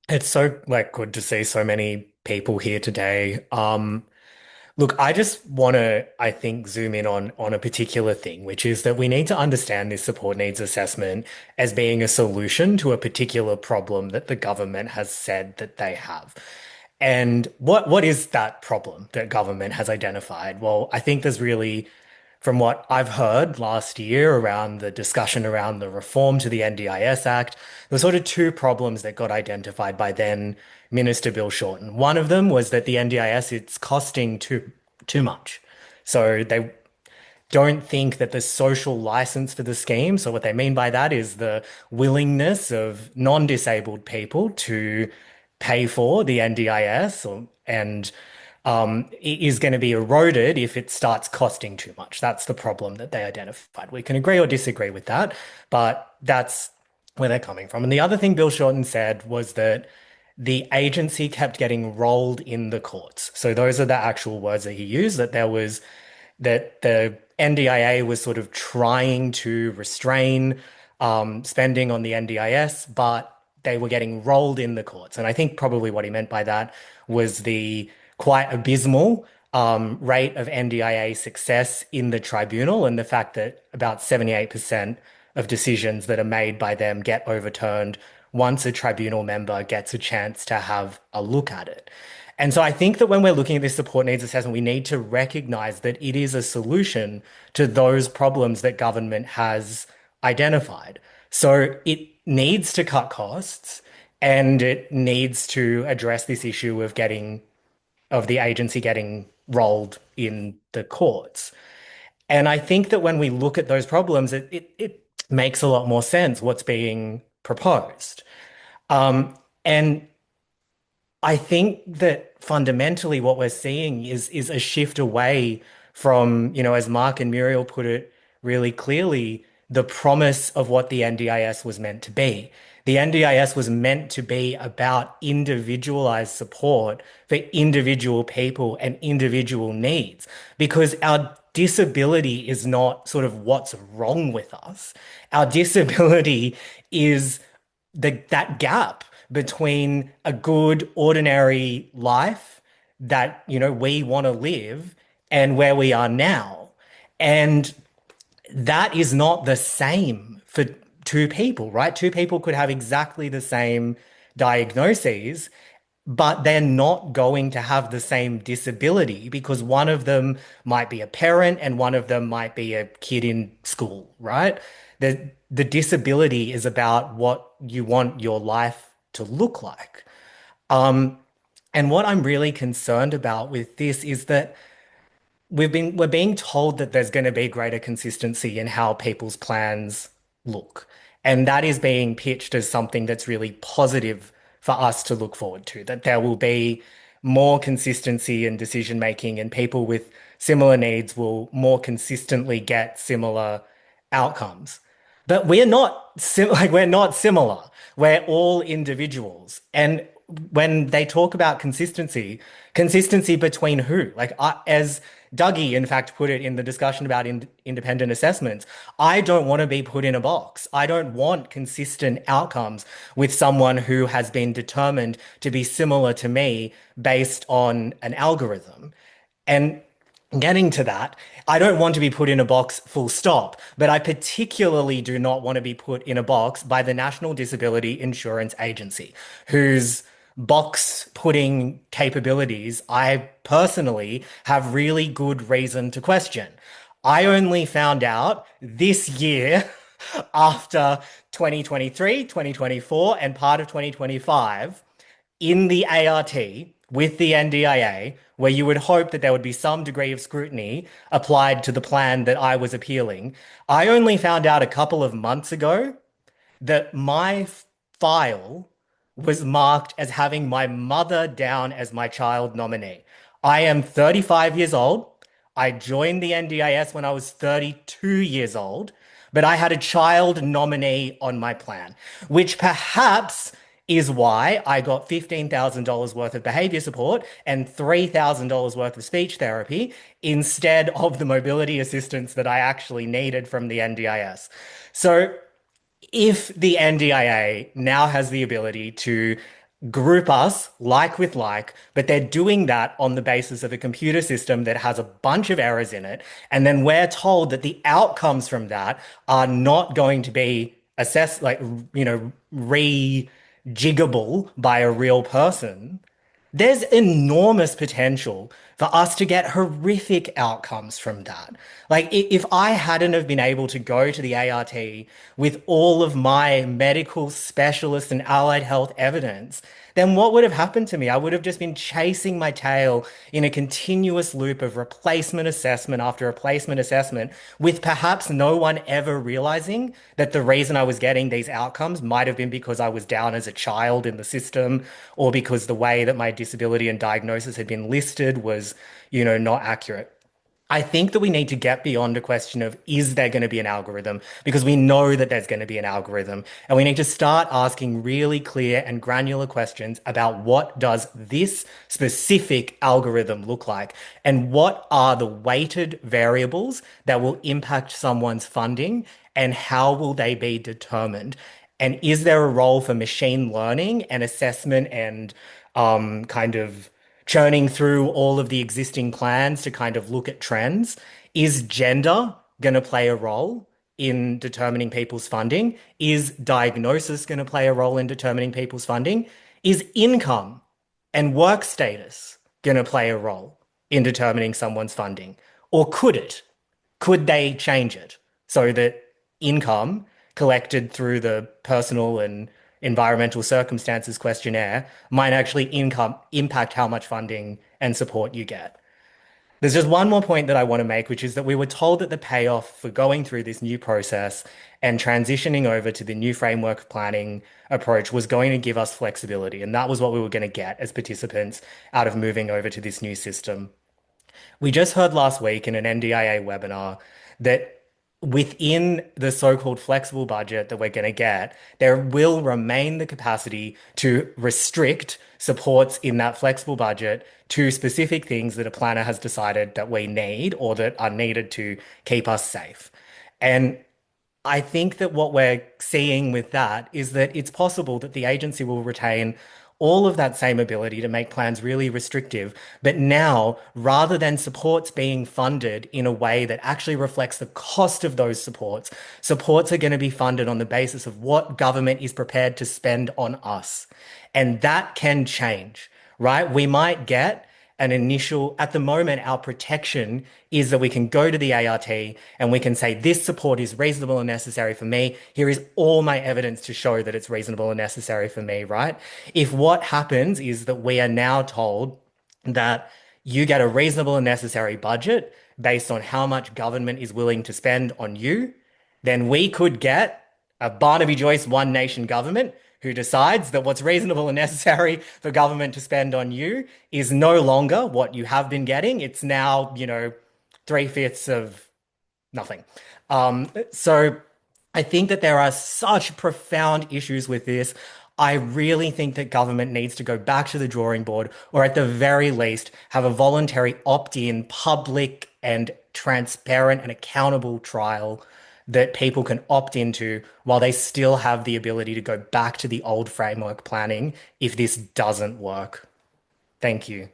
It's so good to see so many people here today. Look, I just want to, I think, zoom in on a particular thing, which is that we need to understand this support needs assessment as being a solution to a particular problem that the government has said that they have. And what is that problem that government has identified? Well, I think there's really, from what I've heard last year around the discussion around the reform to the NDIS Act, there were sort of two problems that got identified by then Minister Bill Shorten. One of them was that the NDIS, it's costing too much. So they don't think that the social license for the scheme. So what they mean by that is the willingness of non-disabled people to pay for the NDIS and it is going to be eroded if it starts costing too much. That's the problem that they identified. We can agree or disagree with that, but that's where they're coming from. And the other thing Bill Shorten said was that the agency kept getting rolled in the courts. So those are the actual words that he used, that the NDIA was sort of trying to restrain spending on the NDIS, but they were getting rolled in the courts. And I think probably what he meant by that was the quite abysmal rate of NDIA success in the tribunal and the fact that about 78% of decisions that are made by them get overturned once a tribunal member gets a chance to have a look at it. And so I think that when we're looking at this support needs assessment, we need to recognize that it is a solution to those problems that government has identified. So it needs to cut costs and it needs to address this issue of the agency getting rolled in the courts. And I think that when we look at those problems, it makes a lot more sense what's being proposed. And I think that fundamentally what we're seeing is a shift away from, as Mark and Muriel put it really clearly, the promise of what the NDIS was meant to be. The NDIS was meant to be about individualized support for individual people and individual needs because our disability is not sort of what's wrong with us. Our disability is that gap between a good ordinary life that we want to live and where we are now. And that is not the same for two people, right? Two people could have exactly the same diagnoses, but they're not going to have the same disability because one of them might be a parent and one of them might be a kid in school, right? The disability is about what you want your life to look like. Um, and what I'm really concerned about with this is that we're being told that there's going to be greater consistency in how people's plans look. And that is being pitched as something that's really positive for us to look forward to, that there will be more consistency in decision making and people with similar needs will more consistently get similar outcomes. But we're not similar. We're all individuals. And when they talk about consistency between who? As Dougie, in fact, put it in the discussion about independent assessments, I don't want to be put in a box. I don't want consistent outcomes with someone who has been determined to be similar to me based on an algorithm. And getting to that, I don't want to be put in a box full stop, but I particularly do not want to be put in a box by the National Disability Insurance Agency, whose box putting capabilities I personally have really good reason to question. I only found out this year after 2023, 2024, and part of 2025 in the ART with the NDIA, where you would hope that there would be some degree of scrutiny applied to the plan that I was appealing. I only found out a couple of months ago that my file was marked as having my mother down as my child nominee. I am 35 years old. I joined the NDIS when I was 32 years old, but I had a child nominee on my plan, which perhaps is why I got $15,000 worth of behavior support and $3,000 worth of speech therapy instead of the mobility assistance that I actually needed from the NDIS. So if the NDIA now has the ability to group us like with like, but they're doing that on the basis of a computer system that has a bunch of errors in it. And then we're told that the outcomes from that are not going to be assessed, like, rejiggable by a real person. There's enormous potential for us to get horrific outcomes from that. Like if I hadn't have been able to go to the ART with all of my medical specialist and allied health evidence, then what would have happened to me? I would have just been chasing my tail in a continuous loop of replacement assessment after replacement assessment, with perhaps no one ever realizing that the reason I was getting these outcomes might have been because I was down as a child in the system, or because the way that my disability and diagnosis had been listed was, not accurate. I think that we need to get beyond a question of, is there going to be an algorithm? Because we know that there's going to be an algorithm. And we need to start asking really clear and granular questions about, what does this specific algorithm look like? And what are the weighted variables that will impact someone's funding? And how will they be determined? And is there a role for machine learning and assessment and kind of churning through all of the existing plans to kind of look at trends? Is gender going to play a role in determining people's funding? Is diagnosis going to play a role in determining people's funding? Is income and work status going to play a role in determining someone's funding? Or could it? Could they change it so that income collected through the personal and environmental circumstances questionnaire might actually income impact how much funding and support you get? There's just one more point that I want to make, which is that we were told that the payoff for going through this new process and transitioning over to the new framework planning approach was going to give us flexibility. And that was what we were going to get as participants out of moving over to this new system. We just heard last week in an NDIA webinar that within the so-called flexible budget that we're going to get, there will remain the capacity to restrict supports in that flexible budget to specific things that a planner has decided that we need or that are needed to keep us safe. And I think that what we're seeing with that is that it's possible that the agency will retain all of that same ability to make plans really restrictive. But now, rather than supports being funded in a way that actually reflects the cost of those supports, supports are going to be funded on the basis of what government is prepared to spend on us. And that can change, right? We might get an initial, at the moment, our protection is that we can go to the ART and we can say, this support is reasonable and necessary for me. Here is all my evidence to show that it's reasonable and necessary for me, right? If what happens is that we are now told that you get a reasonable and necessary budget based on how much government is willing to spend on you, then we could get a Barnaby Joyce One Nation government who decides that what's reasonable and necessary for government to spend on you is no longer what you have been getting. It's now, three-fifths of nothing. So I think that there are such profound issues with this. I really think that government needs to go back to the drawing board, or at the very least, have a voluntary opt-in, public and transparent and accountable trial that people can opt into while they still have the ability to go back to the old framework planning if this doesn't work. Thank you.